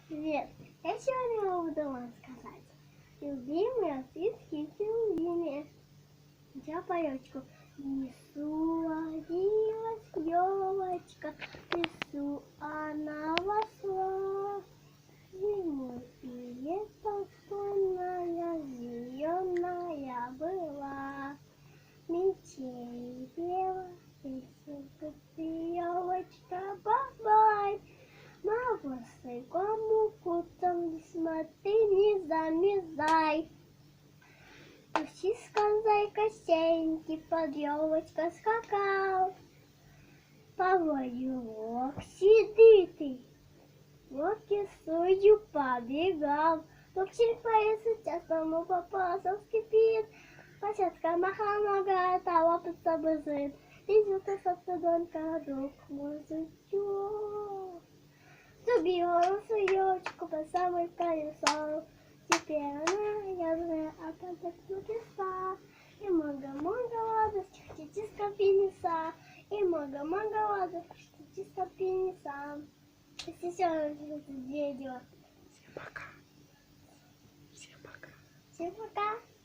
Привет! Я сегодня буду вам сказать любимые российские фильмы. Я поечку. В лесу родилась елочка, в лесу она росла. Зимой и летом сонная, зеленая была. Метель пела, песенка елочка, бабай. На высокому кутом не смотри, не замерзай. Птичка зайка сеньки под елочкой скакал. Поводок сидитый, вот кисую побегал. Лучик пояса частому попался вскипит. Посадка маха нога, того под собой зрит. Идет садка друг мой зачет. Забила елочку по самой колесо. Теперь она ясная, а так чудеса. И много-много радости, хотите скопинеса. И много-много радости, хотите скопинеса. Если все видео. Всем пока. Всем пока. Всем пока.